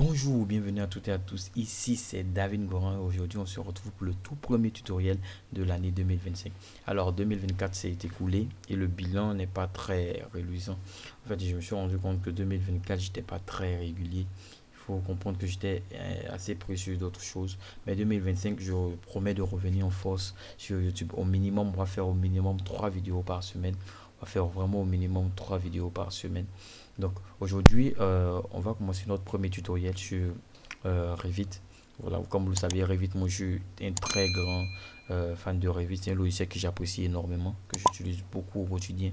Bonjour, bienvenue à toutes et à tous. Ici c'est David Gorin. Aujourd'hui, on se retrouve pour le tout premier tutoriel de l'année 2025. Alors, 2024 s'est écoulé et le bilan n'est pas très reluisant. En fait, je me suis rendu compte que 2024, j'étais pas très régulier. Il faut comprendre que j'étais assez précieux d'autres choses. Mais 2025, je promets de revenir en force sur YouTube. Au minimum, on va faire au minimum 3 vidéos par semaine. On va faire vraiment au minimum 3 vidéos par semaine. Donc aujourd'hui, on va commencer notre premier tutoriel sur Revit. Voilà, comme vous le savez, Revit, moi je suis un très grand fan de Revit. C'est un logiciel que j'apprécie énormément, que j'utilise beaucoup au quotidien.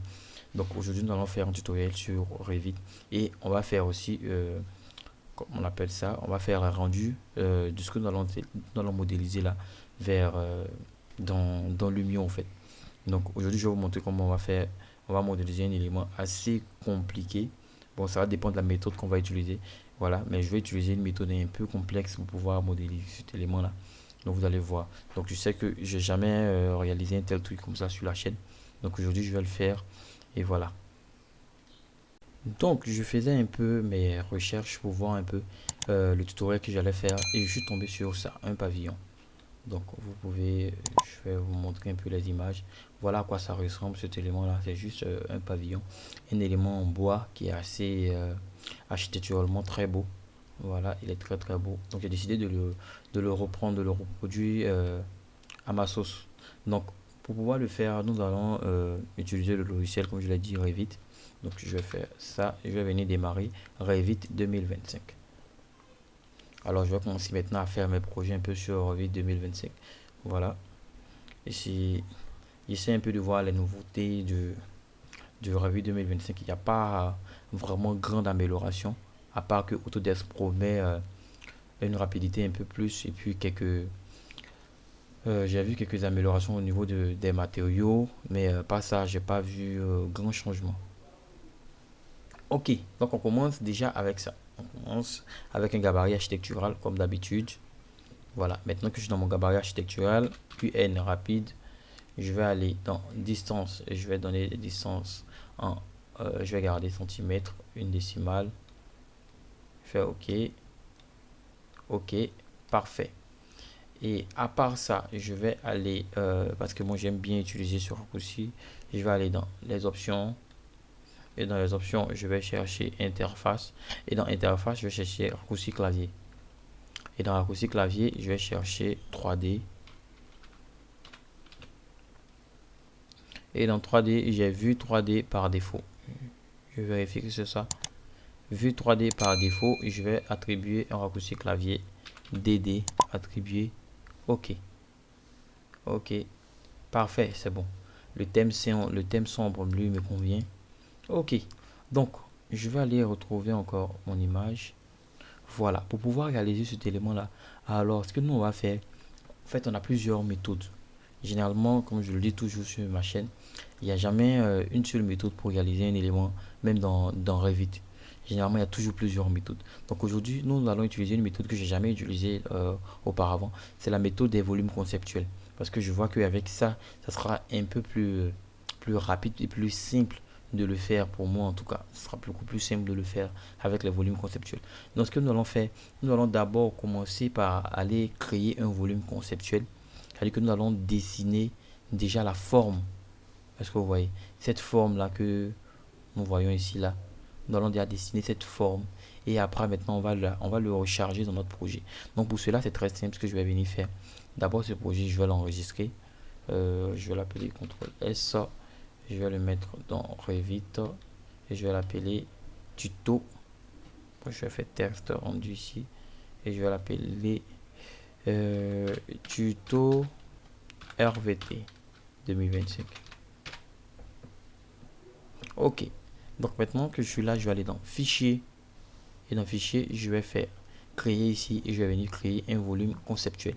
Donc aujourd'hui, nous allons faire un tutoriel sur Revit et on va faire aussi, comment on appelle ça, on va faire un rendu de ce que nous allons modéliser là vers dans Lumion en fait. Donc aujourd'hui, je vais vous montrer comment on va faire. On va modéliser un élément assez compliqué. Bon, ça va dépendre de la méthode qu'on va utiliser. Voilà, mais je vais utiliser une méthode un peu complexe pour pouvoir modéliser cet élément-là. Donc vous allez voir. Donc je sais que j'ai jamais réalisé un tel truc comme ça sur la chaîne. Donc aujourd'hui, je vais le faire. Et voilà. Donc je faisais un peu mes recherches pour voir un peu le tutoriel que j'allais faire. Et je suis tombé sur ça, un pavillon. Donc vous pouvez, je vais vous montrer un peu les images. Voilà à quoi ça ressemble cet élément-là. C'est juste un pavillon, un élément en bois qui est assez architecturalement très beau. Voilà, il est très très beau. Donc j'ai décidé de le reprendre, de le reproduire à ma sauce. Donc pour pouvoir le faire, nous allons utiliser le logiciel, comme je l'ai dit, Revit. Donc je vais faire ça, je vais venir démarrer Revit 2025. Alors je vais commencer maintenant à faire mes projets un peu sur Revit 2025. Voilà. Ici, j'essaie un peu de voir les nouveautés de Revit 2025. Il n'y a pas vraiment grande amélioration, à part que Autodesk promet une rapidité un peu plus et puis j'ai vu quelques améliorations au niveau des matériaux, mais pas ça, j'ai pas vu grand changement. Ok, donc on commence déjà avec ça. On commence avec un gabarit architectural comme d'habitude. Voilà, maintenant que je suis dans mon gabarit architectural, UN rapide, je vais aller dans distance et je vais donner des distances en, je vais garder centimètres, une décimale, je fais OK, OK, parfait. Et à part ça, je vais aller, parce que moi j'aime bien utiliser ce raccourci, je vais aller dans les options. Et dans les options, je vais chercher interface. Et dans interface, je vais chercher raccourci clavier. Et dans raccourci clavier, je vais chercher 3D. Et dans 3D, j'ai vu 3D par défaut. Je vérifie que c'est ça. Vue 3D par défaut, je vais attribuer un raccourci clavier DD, attribuer OK. OK, parfait, c'est bon. Le thème sombre, lui, me convient. OK, donc je vais aller retrouver encore mon image. Voilà, pour pouvoir réaliser cet élément-là, alors ce que nous on va faire, en fait, on a plusieurs méthodes. Généralement, comme je le dis toujours sur ma chaîne, il n'y a jamais une seule méthode pour réaliser un élément, même dans Revit. Généralement, il y a toujours plusieurs méthodes. Donc aujourd'hui, nous allons utiliser une méthode que j'ai jamais utilisée auparavant. C'est la méthode des volumes conceptuels. Parce que je vois qu'avec ça, ça sera un peu plus rapide et plus simple de le faire pour moi en tout cas. Ce sera beaucoup plus simple de le faire avec les volumes conceptuels. Donc ce que nous allons faire, nous allons d'abord commencer par aller créer un volume conceptuel. C'est-à-dire que nous allons dessiner déjà la forme. Est-ce que vous voyez cette forme-là que nous voyons ici là? Nous allons déjà dessiner cette forme. Et après, maintenant, on va le recharger dans notre projet. Donc pour cela, c'est très simple ce que je vais venir faire. D'abord, ce projet, je vais l'enregistrer. Je vais l'appeler CTRL S. Je vais le mettre dans Revit. Et je vais l'appeler tuto. Je vais faire texte rendu ici. Et je vais l'appeler tuto RVT 2025. Ok. Donc maintenant que je suis là, je vais aller dans Fichier. Et dans Fichier, je vais faire créer ici et je vais venir créer un volume conceptuel.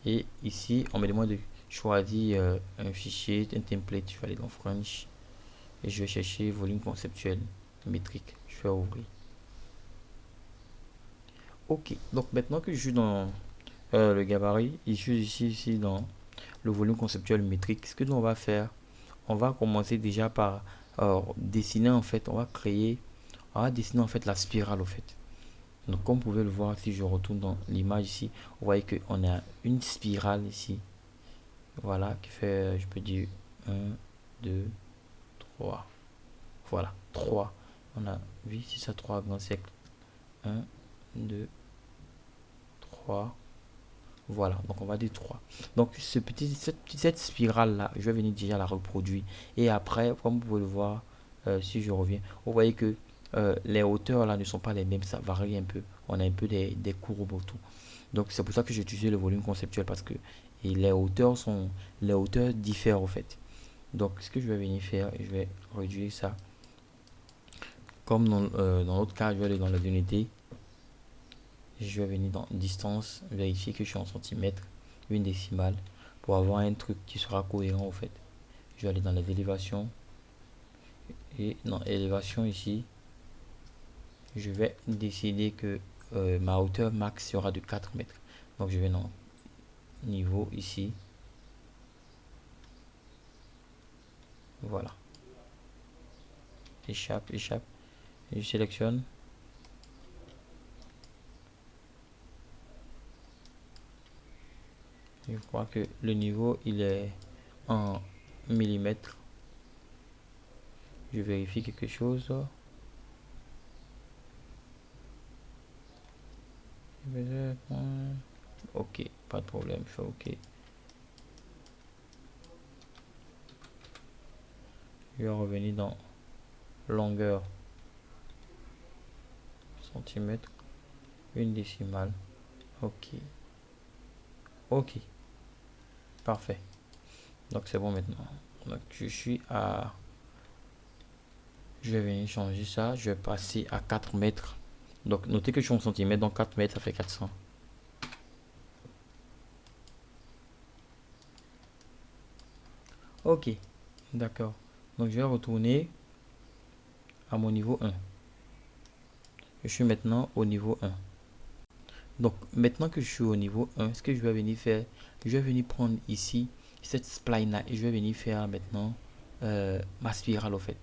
Et ici, on me demande de choisir un fichier, un template. Je vais aller dans French et je vais chercher volume conceptuel métrique. Je vais ouvrir. Ok. Donc maintenant que je suis dans le gabarit, je suis ici dans le volume conceptuel métrique. Ce que nous on va faire, on va commencer déjà par dessiner en fait, on va créer on va dessiner en fait la spirale au fait. Donc comme vous pouvez le voir, si je retourne dans l'image ici, vous voyez qu'on a une spirale ici. Voilà, qui fait, je peux dire 1, 2, 3. Voilà, 3. On a, oui, c'est ça, 3 grands cercles. 1, 2, 3. Voilà, donc on va dire 3. Donc cette spirale-là, je vais venir déjà la reproduire. Et après, comme vous pouvez le voir, si je reviens, vous voyez que les hauteurs là ne sont pas les mêmes, ça varie un peu. On a un peu des courbes autour. Donc c'est pour ça que j'ai utilisé le volume conceptuel parce que et les hauteurs diffèrent au fait. Donc ce que je vais venir faire, je vais réduire ça. Comme dans l'autre cas, je vais aller dans les unités. Je vais venir dans distance, vérifier que je suis en centimètres, une décimale, pour avoir un truc qui sera cohérent au fait. Je vais aller dans les élévations. Et dans élévation ici, je vais décider que ma hauteur max sera de 4 mètres. Donc je vais dans niveau ici. Voilà. Échappe, échappe. Je sélectionne. Je crois que le niveau il est en millimètres. Je vérifie quelque chose. Ok, pas de problème, je fais ok. Je vais revenir dans longueur centimètres, une décimale. Ok, ok, parfait. Donc c'est bon maintenant. Donc je suis à, je vais venir changer ça. Je vais passer à 4 mètres. Donc notez que je suis en centimètres, donc 4 mètres ça fait 400. Ok, d'accord. Donc je vais retourner à mon niveau 1. Je suis maintenant au niveau 1. Donc maintenant que je suis au niveau 1, ce que je vais venir faire, je vais venir prendre ici cette spline là et je vais venir faire maintenant ma spirale au fait.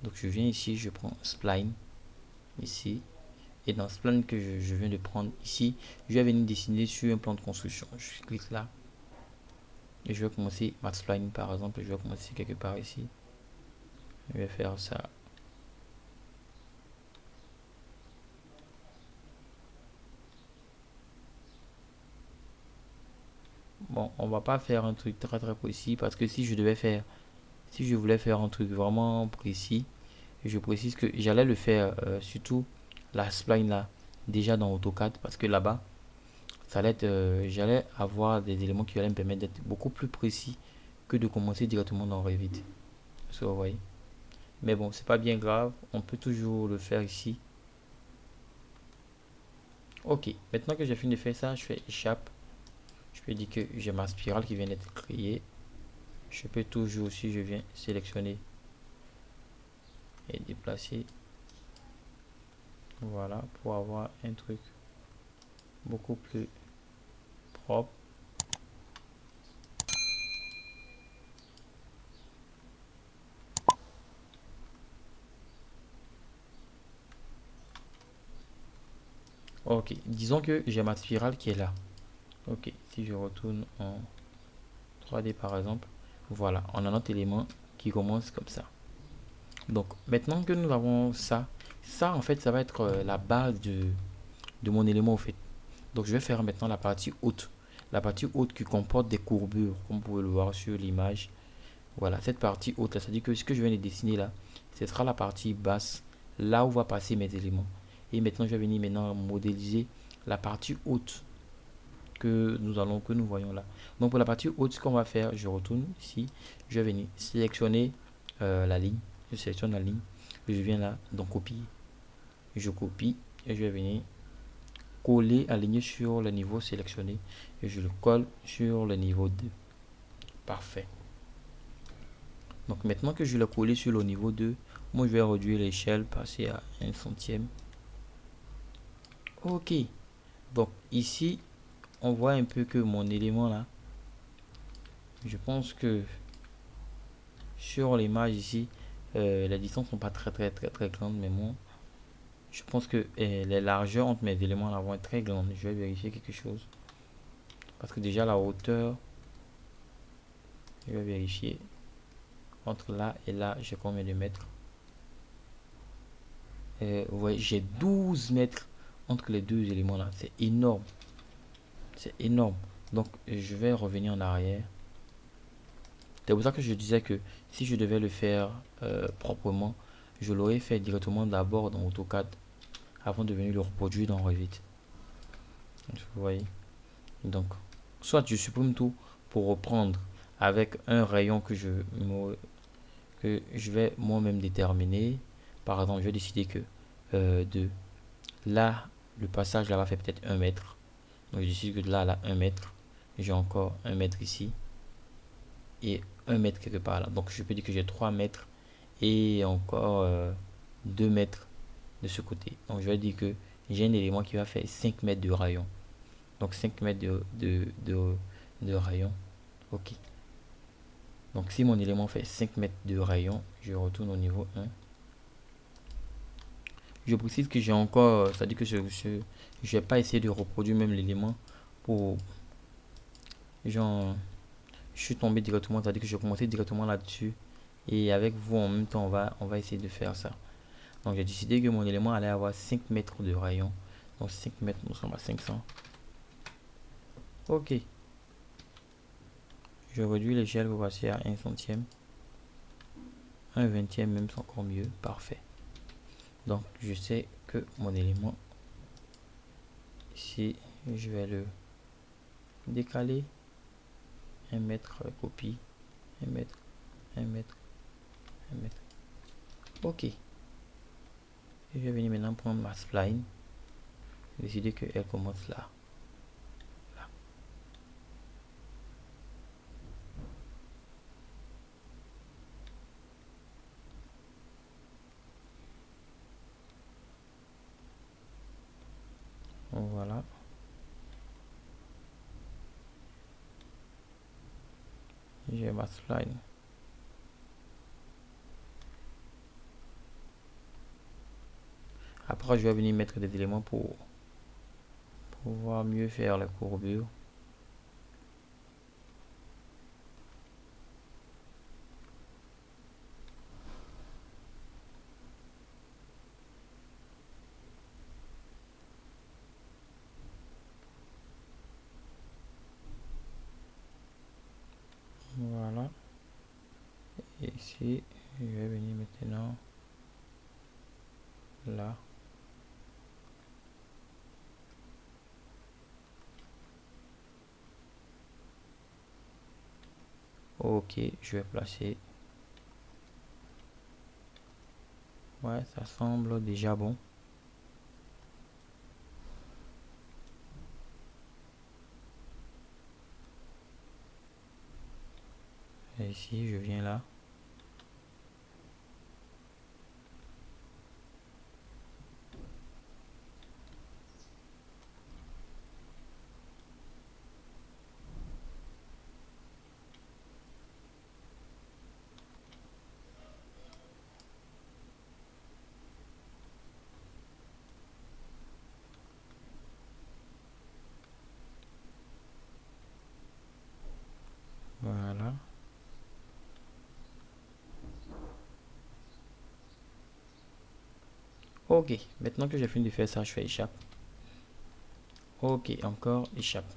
Donc je viens ici, je prends spline ici et dans spline que je viens de prendre ici, je vais venir dessiner sur un plan de construction. Je clique là et je vais commencer ma spline par exemple, je vais commencer quelque part ici. Je vais faire ça. Bon, on va pas faire un truc très très précis parce que si je voulais faire un truc vraiment précis, je précise que j'allais le faire surtout la spline là déjà dans AutoCAD parce que là-bas ça allait être, j'allais avoir des éléments qui allaient me permettre d'être beaucoup plus précis que de commencer directement dans Revit. So, vous voyez. Mais bon, c'est pas bien grave, on peut toujours le faire ici. Ok, maintenant que j'ai fini de faire ça, je fais échappe. Je peux dire que j'ai ma spirale qui vient d'être créée. Je peux toujours, si je viens sélectionner et déplacer, voilà, pour avoir un truc beaucoup plus propre. Ok, disons que j'ai ma spirale qui est là. Ok, si je retourne en 3D par exemple, voilà, on a notre élément qui commence comme ça. Donc maintenant que nous avons ça, ça en fait ça va être la base de mon élément au fait. Donc je vais faire maintenant la partie haute. La partie haute qui comporte des courbures, comme vous pouvez le voir sur l'image. Voilà, cette partie haute là, c'est-à-dire que ce que je viens de dessiner là, ce sera la partie basse, là où va passer mes éléments. Et maintenant je vais venir maintenant modéliser la partie haute que nous voyons là. Donc pour la partie haute, ce qu'on va faire, je retourne ici, je vais venir sélectionner la ligne, je sélectionne la ligne, je viens là, donc copier, je copie et je vais venir coller, aligner sur le niveau sélectionné et je le colle sur le niveau 2. Parfait. Donc maintenant que je l'ai collé sur le niveau 2, moi je vais réduire l'échelle, passer à 1 centième. Ok. Donc ici, on voit un peu que mon élément là, je pense que sur l'image ici, les distances sont pas très grandes, mais bon, Je pense que les largeurs entre mes éléments là vont être très grandes. Je vais vérifier quelque chose. Parce que déjà la hauteur, je vais vérifier. Entre là et là, j'ai combien de mètres? Ouais, j'ai 12 mètres entre les deux éléments là. C'est énorme. C'est énorme. Donc, je vais revenir en arrière. C'est pour ça que je disais que si je devais le faire proprement, je l'aurais fait directement d'abord dans AutoCAD avant de venir le reproduire dans Revit. Vous voyez? Donc, soit je supprime tout pour reprendre avec un rayon que je vais moi-même déterminer. Par exemple, je vais décider que de là, le passage là va faire peut-être 1 mètre. Donc, je décide que de là à là, 1 mètre. J'ai encore 1 mètre ici et 1 mètre quelque part là. Donc, je peux dire que j'ai 3 mètres et encore 2 mètres de ce côté. Donc, je vais dire que j'ai un élément qui va faire 5 mètres de rayon. Donc, 5 mètres de rayon. Ok. Donc, si mon élément fait 5 mètres de rayon, je retourne au niveau 1. Je précise que j'ai encore, c'est-à-dire que je vais pas essayer de reproduire même l'élément pour, genre, je suis tombé directement, c'est-à-dire que je commençais directement là-dessus et avec vous en même temps, on va essayer de faire ça. Donc, j'ai décidé que mon élément allait avoir 5 mètres de rayon. Donc, 5 mètres, nous sommes à 500. Ok. Je réduis l'échelle pour passer à 1 centième. 1 vingtième même, c'est encore mieux. Parfait. Donc, je sais que mon élément, ici, je vais le décaler. 1 mètre, copie. 1 mètre, 1 mètre, 1 mètre. Ok. Et je vais venir maintenant prendre ma spline. Décider qu'elle commence là. Là. Voilà. J'ai ma spline. Après, je vais venir mettre des éléments pour pouvoir mieux faire les courbures. Voilà. Et ici, je vais venir maintenant là. Ok, je vais placer. Ouais, ça semble déjà bon. Et ici, je viens là. Voilà. Ok, maintenant que j'ai fini de faire ça, je fais échappe. Ok, encore échappe.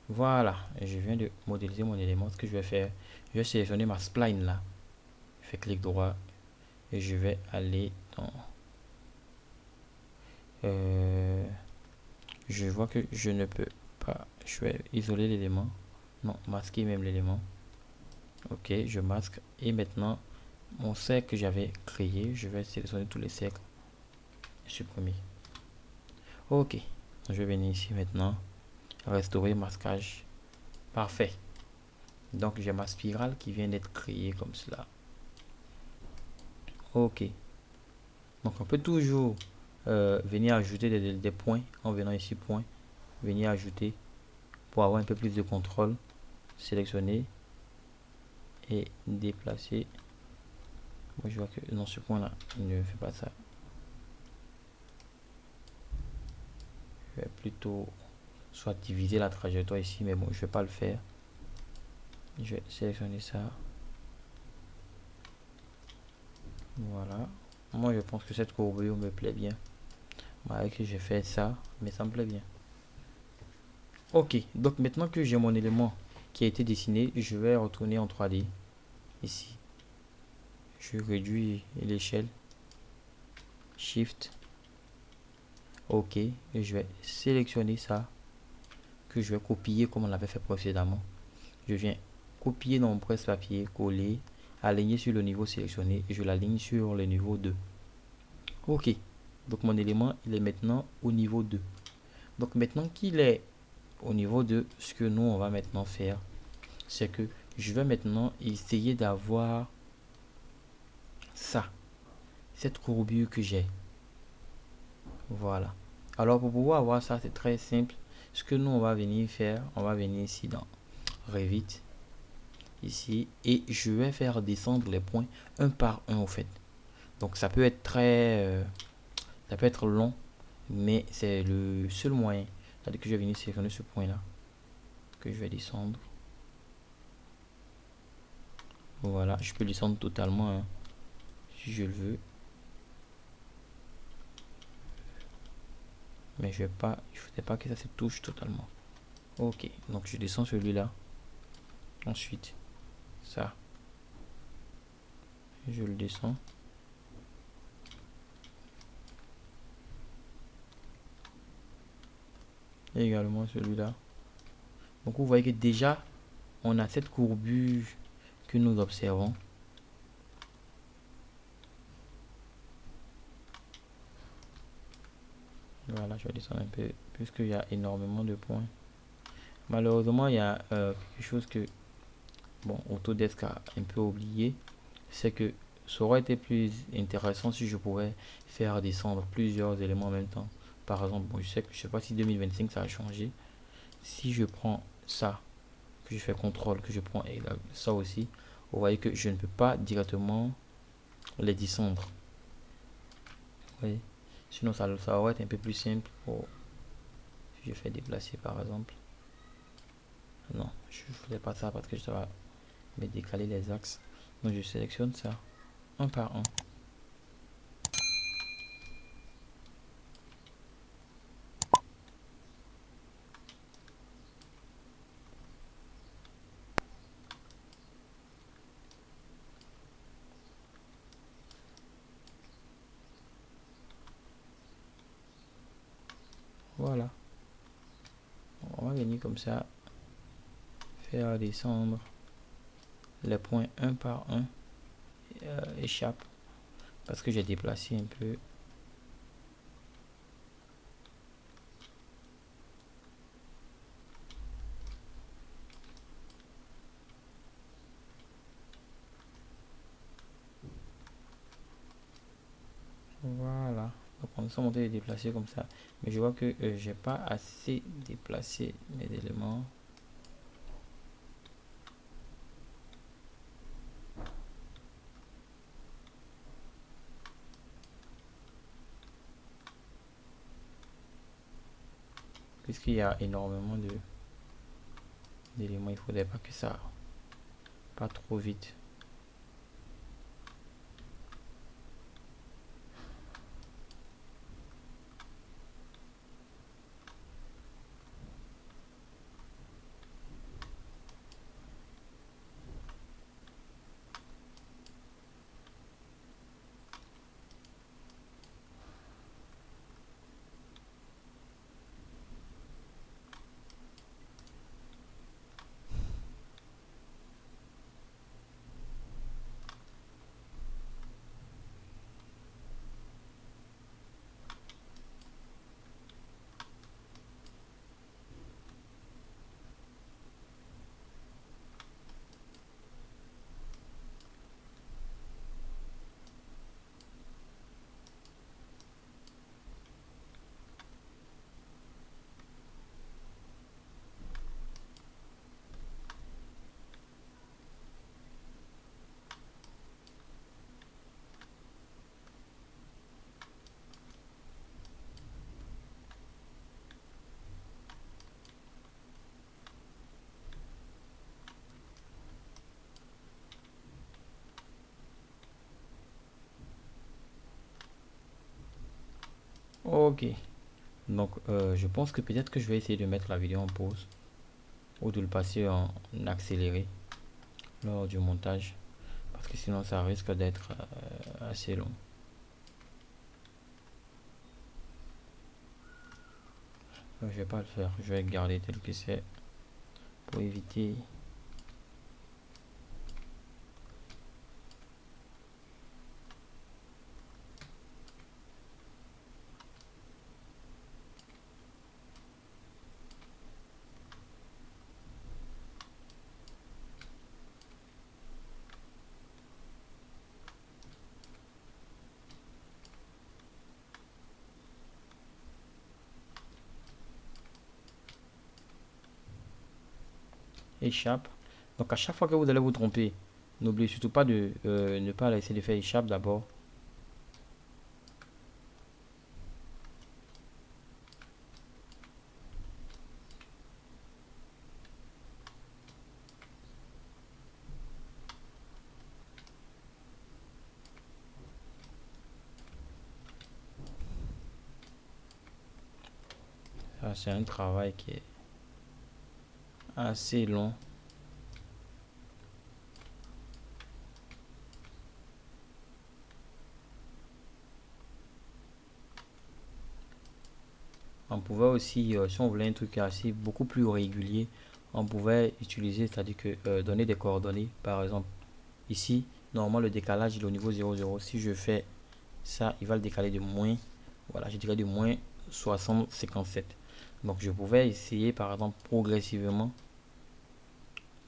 Voilà, je viens de modéliser mon élément. Ce que je vais faire, je vais sélectionner ma spline là. Je fais clic droit et je vais aller dans... je vois que je ne peux pas. Je vais isoler l'élément. Non, masquer même l'élément. Ok, je masque. Et maintenant, mon cercle que j'avais créé, je vais sélectionner tous les cercles et supprimer. Ok, je vais venir ici maintenant. Restaurer masquage. Parfait. Donc j'ai ma spirale qui vient d'être créée comme cela. Ok. Donc on peut toujours venir ajouter des points en venant ici point. Venir ajouter pour avoir un peu plus de contrôle. Sélectionner et déplacer. Moi je vois que dans ce point là, il ne fait pas ça. plutôt soit diviser la trajectoire ici, mais bon, je vais pas le faire. Je vais sélectionner ça. Voilà. Moi, je pense que cette courbure me plaît bien. Voilà que j'ai fait ça, mais ça me plaît bien. Ok, donc maintenant que j'ai mon élément qui a été dessiné, je vais retourner en 3D. Ici. Je réduis l'échelle. Shift. Ok. Et je vais sélectionner ça. Que je vais copier comme on l'avait fait précédemment. Je viens copier dans mon presse-papier, coller, aligner sur le niveau sélectionné et je l'aligne sur le niveau 2. Ok. Donc mon élément, il est maintenant au niveau 2. Donc maintenant qu'il est au niveau 2, ce que nous, on va maintenant faire, c'est que je vais maintenant essayer d'avoir ça. Cette courbure que j'ai. Voilà. Alors pour pouvoir avoir ça, c'est très simple. Ce que nous, on va venir faire, on va venir ici dans Revit. Ici. Et je vais faire descendre les points un par un au fait. Donc ça peut être ça peut être long. Mais c'est le seul moyen. C'est-à-dire que je vais venir sélectionner ce point-là. Que je vais descendre. Voilà. Je peux descendre totalement. Hein, si je le veux. Mais je vais pas. Je ne voudrais pas que ça se touche totalement. Ok. Donc je descends celui-là. Ensuite. Ça. Je le descends. Et également celui-là. Donc vous voyez que déjà, on a cette courbure que nous observons. Voilà, je vais descendre un peu, puisqu'il y a énormément de points. Malheureusement, il y a quelque chose que, bon, Autodesk a un peu oublié. C'est que ça aurait été plus intéressant si je pouvais faire descendre plusieurs éléments en même temps. Par exemple, bon, je sais pas si 2025 ça a changé. Si je prends ça, que je fais contrôle, que je prends ça aussi, vous voyez que je ne peux pas directement les descendre. Vous voyez? Sinon, ça aurait été un peu plus simple pour, si je fais déplacer par exemple. Non, je ne voulais pas ça parce que ça va me décaler les axes. Donc, je sélectionne ça un par un. Voilà. On va venir comme ça, faire descendre les points un par un. Échappe parce que j'ai déplacé un peu. Voilà. Donc on s'est monté et déplacé comme ça. Mais je vois que j'ai pas assez déplacé mes éléments. Puisqu'il y a énormément d'éléments, il faudrait pas que ça pas trop vite. Ok. Donc, je pense que peut-être que je vais essayer de mettre la vidéo en pause ou de le passer en accéléré lors du montage parce que sinon ça risque d'être assez long. Je vais pas le faire, je vais garder tel que c'est pour éviter. Échappe. Donc à chaque fois que vous allez vous tromper, n'oubliez surtout pas de ne pas laisser de faire échappe d'abord. Ça, c'est un travail qui est assez long. On pouvait aussi, si on voulait un truc assez beaucoup plus régulier, on pouvait utiliser, c'est-à-dire que donner des coordonnées. Par exemple, ici, normalement le décalage il est au niveau 0,0. Si je fais ça, il va le décaler de moins, voilà, je dirais de moins 60,57. Donc je pouvais essayer par exemple progressivement,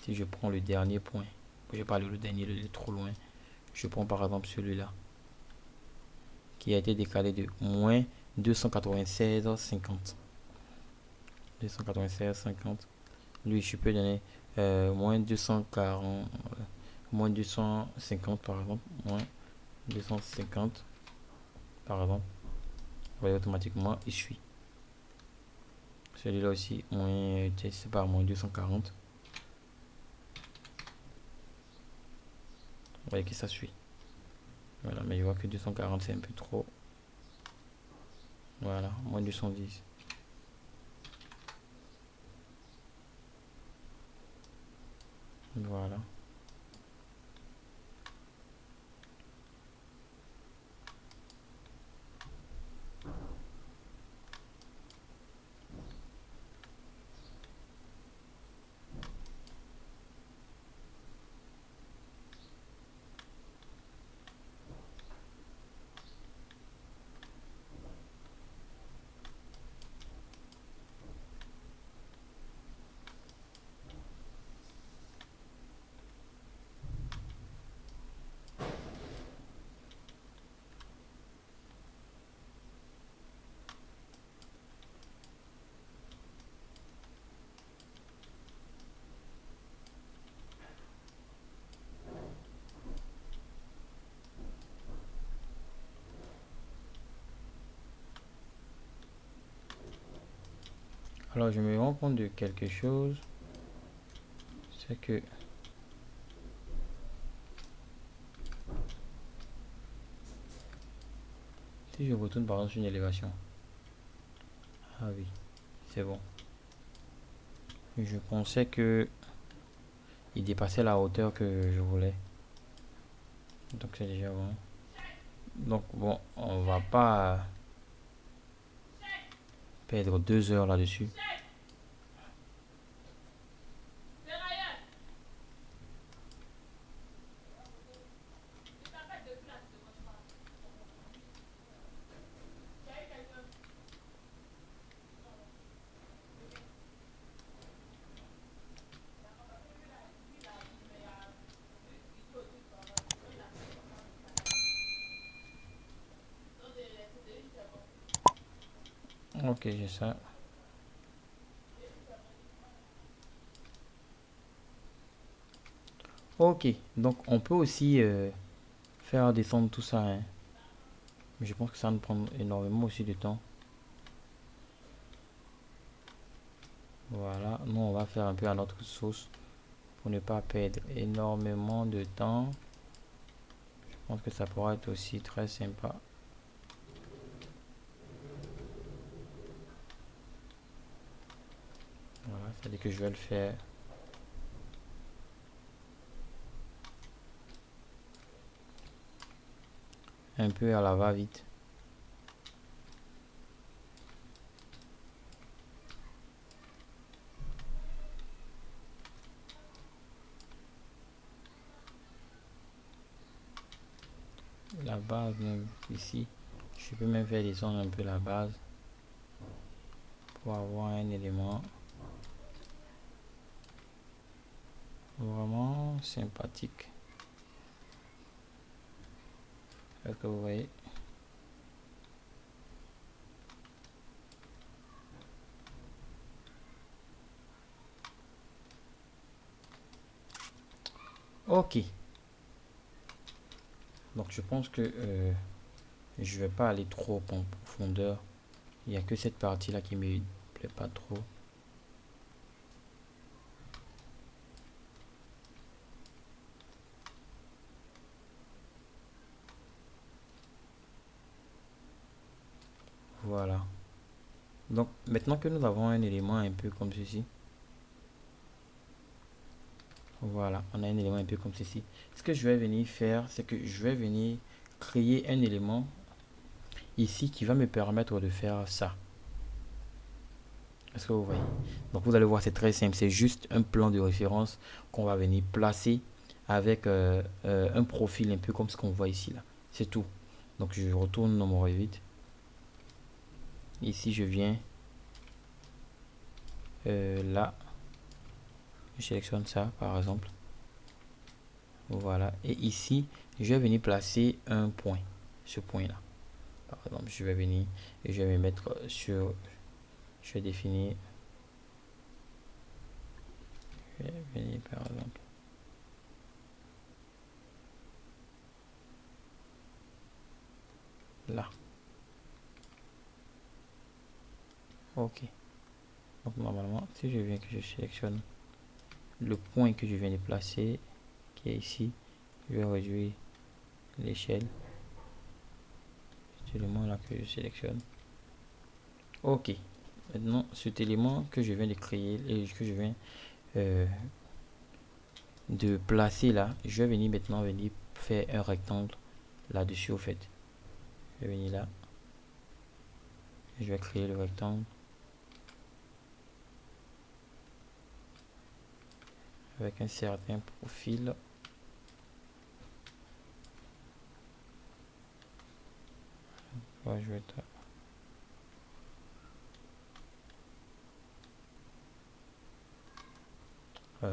si je prends le dernier point, je vais pas le dernier, il est trop loin. Je prends par exemple celui-là, qui a été décalé de moins 296,50. 296,50. Lui, je peux donner moins 240, moins 250 par exemple, moins 250 par exemple. Vous voyez automatiquement, il suit. Celui-là aussi, moins, c'est pas moins 240. Vous voyez que ça suit. Voilà, mais je vois que 240 c'est un peu trop. Voilà, moins 210. Voilà. Alors, je me rends compte de quelque chose. C'est que si je retourne par exemple sur une élévation. Ah oui, c'est bon. Je pensais que il dépassait la hauteur que je voulais. Donc c'est déjà bon. Donc bon, on va pas perdre 2 heures là-dessus. Ok, j'ai ça. Ok, donc on peut aussi faire descendre tout ça, hein. Mais je pense que ça nous prend énormément aussi de temps. Voilà, nous on va faire un peu à notre sauce pour ne pas perdre énormément de temps. Je pense que ça pourra être aussi très sympa. C'est-à-dire que je vais le faire un peu à la va-vite. La base même ici, je peux même faire descendre un peu la base pour avoir un élément vraiment sympathique. Est-ce que vous voyez? Ok. Donc je pense que je vais pas aller trop en profondeur. Il n'y a que cette partie là qui me plaît pas trop. Voilà. Donc maintenant que nous avons un élément un peu comme ceci. Voilà, on a un élément un peu comme ceci. Ce que je vais venir faire, c'est que je vais venir créer un élément ici qui va me permettre de faire ça. Est-ce que vous voyez? Donc vous allez voir, c'est très simple. C'est juste un plan de référence qu'on va venir placer avec un profil un peu comme ce qu'on voit ici là. C'est tout. Donc je retourne dans mon Revit. Ici je viens là. Je sélectionne ça par exemple. Voilà. Et ici, je vais venir placer un point. Ce point là. Par exemple, je vais venir et je vais me mettre sur. Je vais définir. Je vais venir par exemple. Là. Ok. Donc normalement, si je viens que je sélectionne le point que je viens de placer, qui est ici, je vais réduire l'échelle. Cet élément là que je sélectionne. Ok. Maintenant, cet élément que je viens de créer et que je viens de placer là, je vais venir maintenant venir faire un rectangle là-dessus au fait. Je vais venir là. Je vais créer le rectangle. Avec un certain profil. Ouais, je vais être...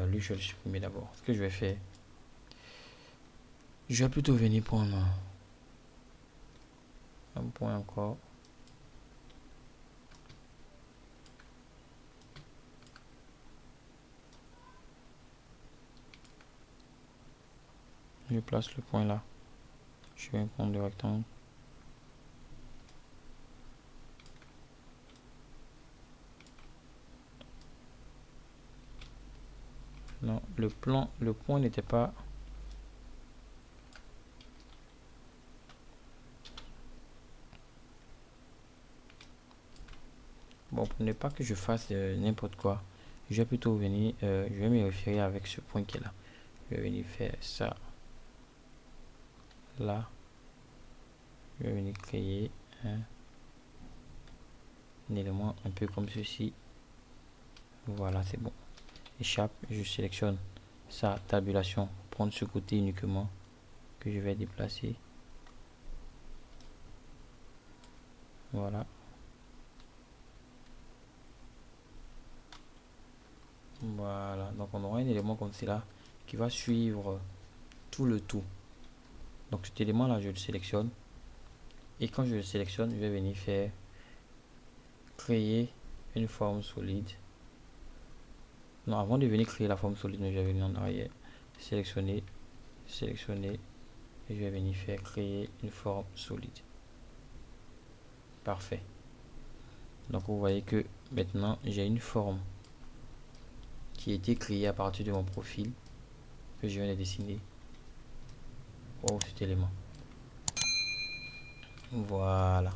lui, je vais le supprimer d'abord. Ce que je vais faire, je vais plutôt venir prendre un point encore. Je place le point là. Je vais prendre le rectangle. Non, le point n'était pas... Bon, pour ne pas que je fasse n'importe quoi, je vais plutôt venir, je vais me référer avec ce point qui est là. Je vais venir faire ça. Là. Je vais venir créer un élément un peu comme ceci. Voilà, c'est bon. Échappe, je sélectionne sa tabulation. Prendre ce côté uniquement que je vais déplacer. Voilà. Voilà. Donc on aura un élément comme cela qui va suivre tout le tout. Donc cet élément là, je le sélectionne. Et quand je le sélectionne, je vais venir faire créer une forme solide. Non, avant de venir créer la forme solide, je vais venir en arrière. Sélectionner, sélectionner. Et je vais venir faire créer une forme solide. Parfait. Donc vous voyez que maintenant j'ai une forme qui a été créée à partir de mon profil que je viens de dessiner. Oh, cet élément. Voilà.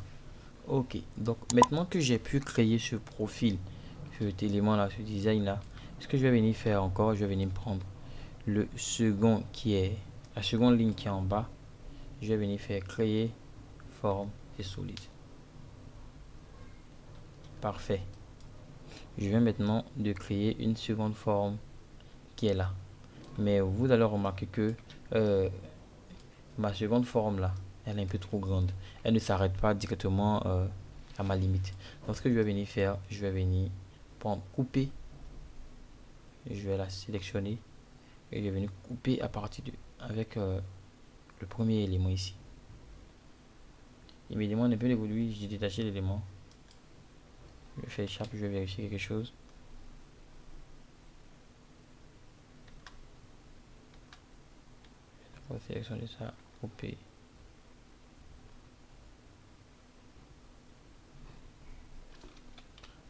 Ok. Donc maintenant que j'ai pu créer ce profil cet élément là, ce design là. Ce que je vais venir faire encore, je vais venir prendre le second qui est la seconde ligne qui est en bas. Je vais venir faire créer forme et solide. Parfait. Je viens maintenant de créer une seconde forme qui est là. Mais vous allez remarquer que ma seconde forme là, elle est un peu trop grande. Elle ne s'arrête pas directement à ma limite. Donc ce que je vais venir faire, je vais venir prendre couper. Je vais la sélectionner et je vais venir couper à partir de avec le premier élément ici. Immédiatement, un peu évolué, j'ai détaché l'élément. Je fais échappe, je vais vérifier quelque chose. On va sélectionner ça, couper.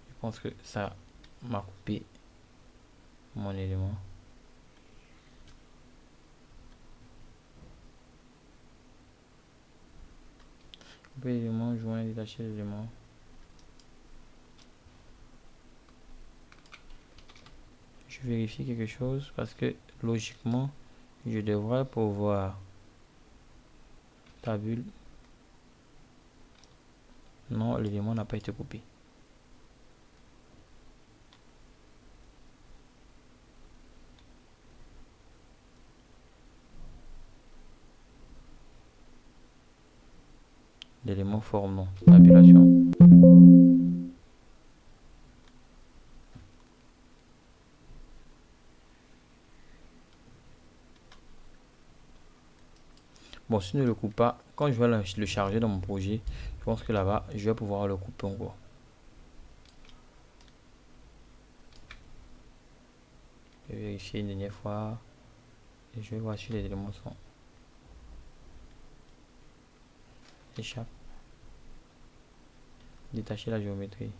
Je pense que ça m'a coupé mon élément. Couper l'élément, joindre, détacher l'élément. Je vérifie quelque chose parce que logiquement, je devrais pouvoir ta bulle. Non, l'élément n'a pas été coupé. L'élément forme non. Tabulation. Bon, si ne le coupe pas, quand je vais le charger dans mon projet, je pense que là-bas, je vais pouvoir le couper encore. Je vais vérifier une dernière fois. Et je vais voir si les éléments sont échappe. Détacher la géométrie.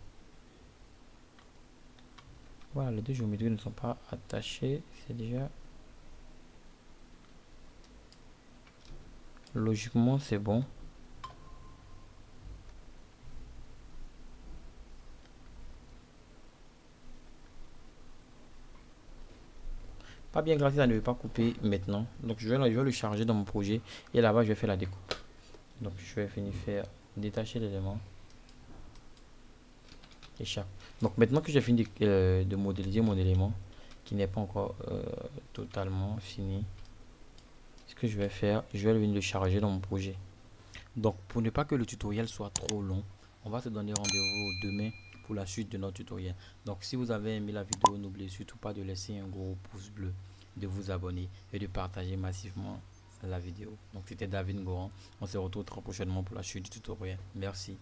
Voilà, les deux géométries ne sont pas attachées. C'est déjà... Logiquement, c'est bon. Pas bien grave, ça ne veut pas couper maintenant. Donc, je vais le charger dans mon projet. Et là-bas, je vais faire la découpe. Donc, je vais finir faire détacher l'élément. Échappe. Donc, maintenant que j'ai fini de modéliser mon élément, qui n'est pas encore totalement fini, ce que je vais faire, je vais venir le charger dans mon projet. Donc, pour ne pas que le tutoriel soit trop long, on va se donner rendez-vous demain pour la suite de notre tutoriel. Donc, si vous avez aimé la vidéo, n'oubliez surtout pas de laisser un gros pouce bleu, de vous abonner et de partager massivement la vidéo. Donc, c'était David Goran. On se retrouve très prochainement pour la suite du tutoriel. Merci.